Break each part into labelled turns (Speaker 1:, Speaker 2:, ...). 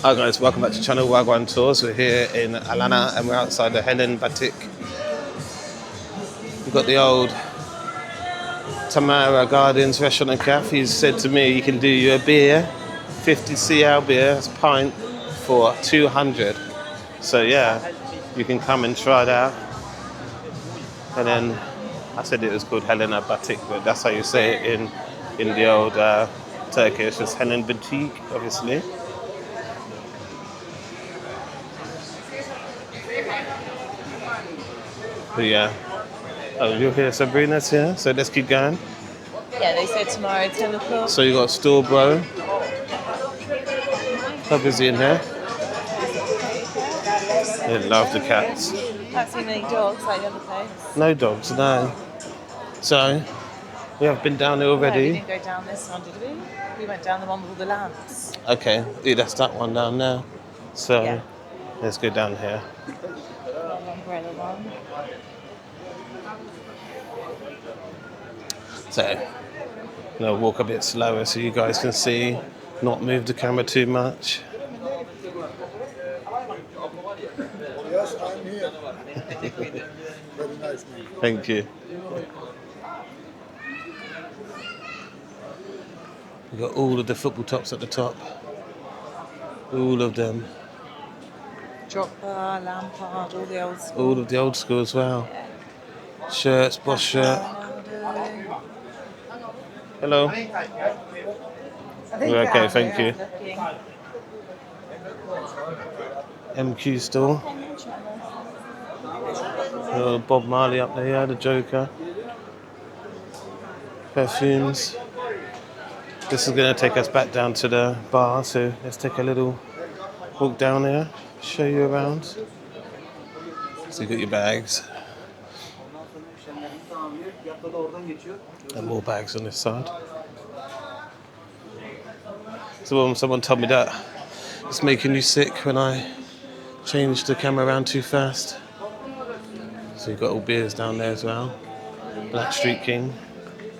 Speaker 1: Hi guys, welcome back to channel Wagwan Tours. We're here in Alanya and we're outside the Helen Batik. We've got the old Tamara Gardens restaurant and cafe. He's said to me, you can do you a beer, 50 CL beer, that's a pint, for 200. So yeah, you can come and try it out. And then I said it was called Helena Batik, but that's how you say it in the old Turkish. It's Helen Batik, obviously. But yeah. Oh, you're here, Sabrina's here, so let's keep going.
Speaker 2: Yeah, they said tomorrow 10 o'clock.
Speaker 1: So you got store bro. How busy in here? They love the cats.
Speaker 2: Can't see any dogs like the other place.
Speaker 1: No dogs, no. So, we have been down there
Speaker 2: No,
Speaker 1: already.
Speaker 2: we didn't go down this one, did we? We went down the one with all the lamps.
Speaker 1: Okay, yeah, that's that one down there. So,
Speaker 2: Yeah.
Speaker 1: let's go down here.
Speaker 2: One umbrella one.
Speaker 1: So, I'm gonna walk a bit slower so you guys can see, not move the camera too much.
Speaker 3: Yes, I'm here. Very nice man.
Speaker 1: Thank you. We've got all of the football tops at the top. All of them.
Speaker 2: Drogba, Lampard, all the old school.
Speaker 1: All of the old school as well. Shirts, Boss shirt.
Speaker 2: Ronaldo.
Speaker 1: Hello. We're okay, thank you. MQ store. Bob Marley up there, yeah, the Joker. Perfumes. This is going to take us back down to the bar, so let's take a little walk down here, show you around. So you got your bags. And more bags on this side. So someone told me that it's making you sick when I change the camera around too fast. So you've got all beers down there as well. Black Street King.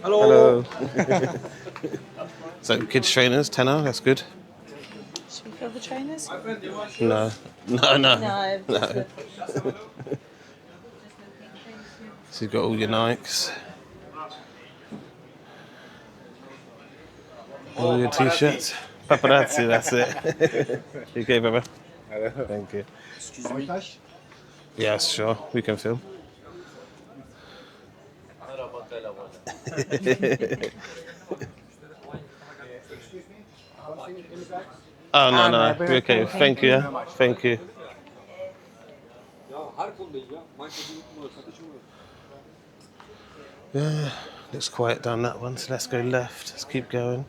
Speaker 1: Hello. So kids trainers, tenner, that's good.
Speaker 2: Should we fill the trainers?
Speaker 1: No.
Speaker 2: No.
Speaker 1: So you've got all your Nikes. All your t-shirts. Paparazzi, that's it. You okay, brother? Thank you.
Speaker 3: Excuse me.
Speaker 1: Yes, sure. We can film. Oh, no. We're okay. Thank you. Thank you. Yeah, looks quiet down that one, so let's go left. Let's keep going.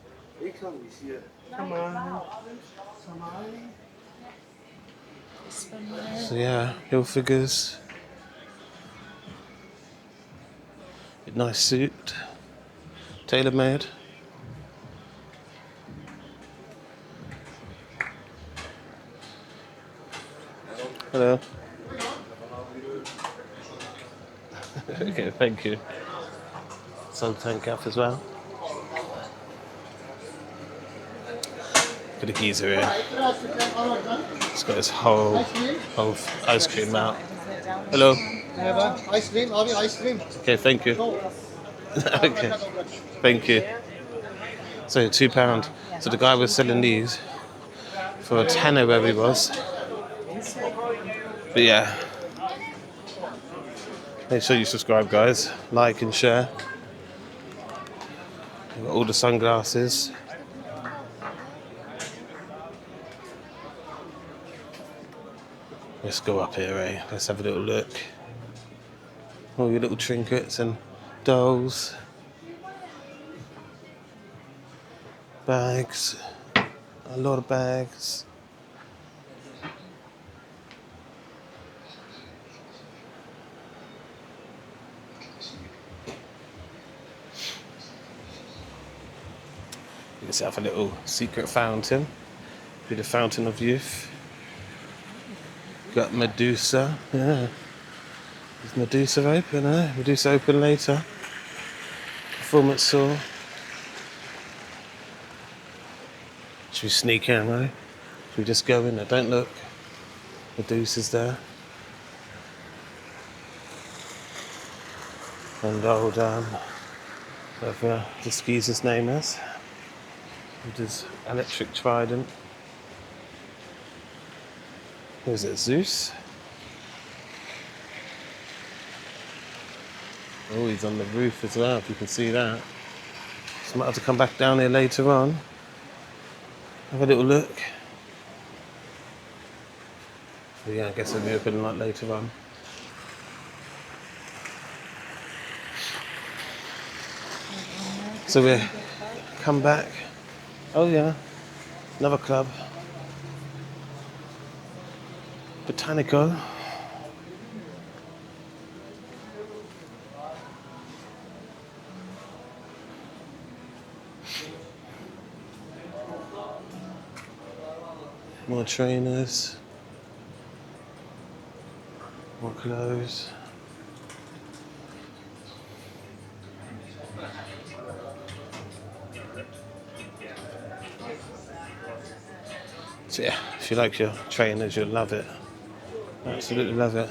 Speaker 1: So yeah, hill figures. Nice suit. Tailor made. Hello. Okay, thank you. Sultan Cap as well. Got a geezer here. He's got his whole ice cream out. Hello.
Speaker 3: Ice cream, abi ice cream.
Speaker 1: Okay, thank you. Okay, thank you. So £2. So the guy was selling these for a tenner where he was. But yeah. Make sure you subscribe, guys. Like and share. We've got all the sunglasses. Let's go up here, eh? Let's have a little look. All your little trinkets and dolls. Bags. A lot of bags. Let's have a little secret fountain. Be the fountain of youth. Got Medusa. Yeah. Is Medusa open, eh? Medusa open later. Performance saw. Should we sneak in, right? We just go in there, don't look. The Deuce is there. And old, whatever the skeezer's name is. With his electric trident. Who is it, Zeus? Oh, he's on the roof as well, if you can see that. So I might have to come back down here later on. Have a little look. But yeah, I guess I'll be open like later on. So we come back. Oh yeah, another club. Botanico. More trainers. More clothes. So yeah, if you like your trainers, you'll love it. Absolutely love it.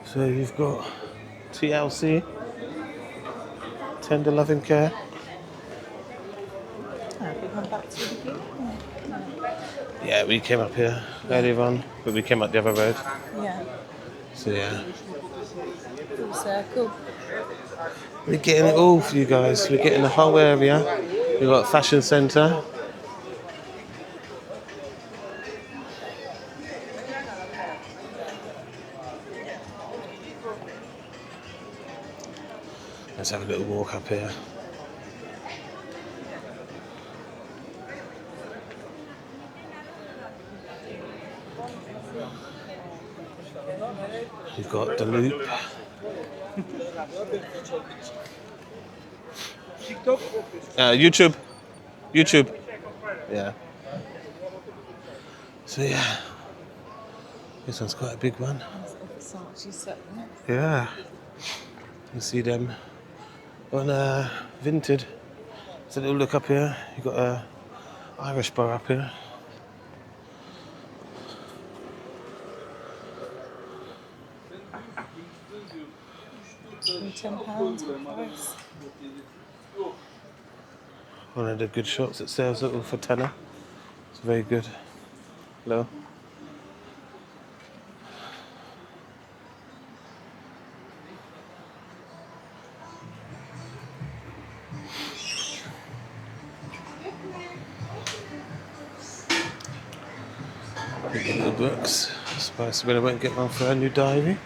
Speaker 1: So you've got TLC, Tender Loving Care.
Speaker 2: Have we gone back to the beginning?
Speaker 1: Yeah, we came up here earlier on, but we came up the other road.
Speaker 2: Yeah.
Speaker 1: So yeah.
Speaker 2: Full circle.
Speaker 1: We're getting it all for you guys. We're getting the whole area. We've got a fashion centre. Let's have a little walk up here. We've got the loop. YouTube. Yeah. So yeah, this one's quite a big one. Yeah. You see them on Vinted. So a little look up here. You've got a Irish bar up here.
Speaker 2: £10 price.
Speaker 1: One of the good shops that sells it all for tenner. It's very good. Hello. Little books. I suppose I won't get one for a new diary.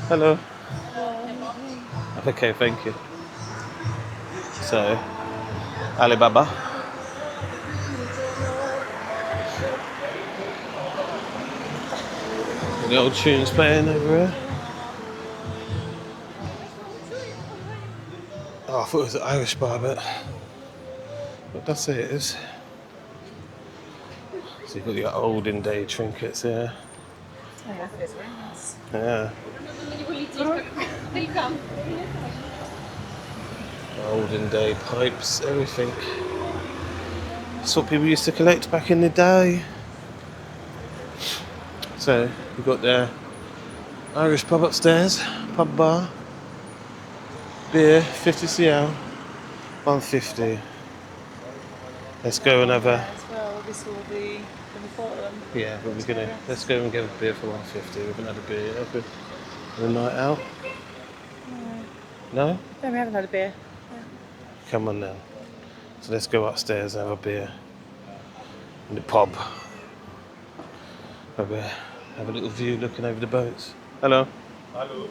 Speaker 1: Hello. Okay, thank you. So, Alibaba. The old tunes playing over here. Oh, I thought it was an Irish bar, but what does say it is? So you've got your olden day trinkets here.
Speaker 2: Oh, yeah, it's very nice.
Speaker 1: Yeah. Olden day pipes, everything. That's what people used to collect back in the day. So we've got the Irish pub upstairs, pub bar, beer, 50cl, 150. Let's go and have a.
Speaker 2: As well, we saw the bottom.
Speaker 1: Yeah, but let's go and get a beer for 150. We haven't had a beer yet, have we? A night out? No?
Speaker 2: No, we haven't had a beer.
Speaker 1: Come on now. So let's go upstairs and have a beer in the pub. Have a little view looking over the boats. Hello.
Speaker 3: Hello.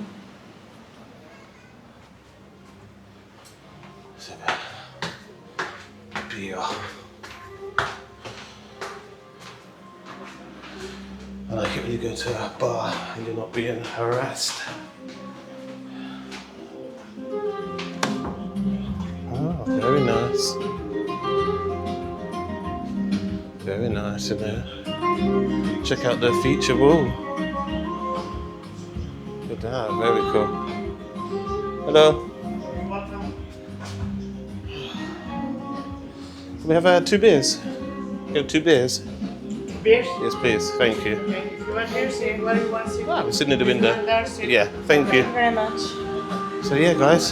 Speaker 1: Beer. I like it when you go to a bar and you're not being harassed. Oh, very nice. Very nice in there. Check out the feature wall. Look at that, very cool. Hello. Can we have 2 beers? Get 2 beers?
Speaker 4: Beers?
Speaker 1: Yes, please. Thank you.
Speaker 4: Okay, if you want beers, where you want to
Speaker 1: Ah, we're sitting in the window.
Speaker 4: sit.
Speaker 1: Yeah, thank you.
Speaker 2: Thank you very much.
Speaker 1: So yeah, guys.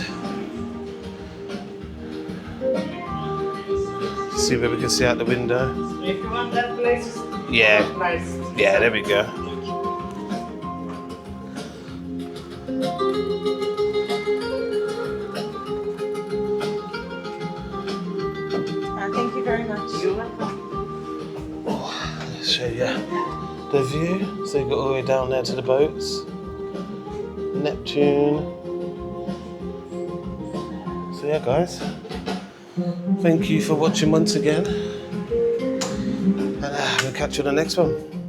Speaker 1: See where we can see out the window.
Speaker 4: If you want that place,
Speaker 1: Yeah.
Speaker 4: nice.
Speaker 1: Yeah, there we go.
Speaker 2: Thank you very much.
Speaker 4: You're welcome.
Speaker 1: Let's show you the view. So you got all the way down there to the boats. Neptune. So yeah, guys. Thank you for watching once again. And we'll catch you on the next one.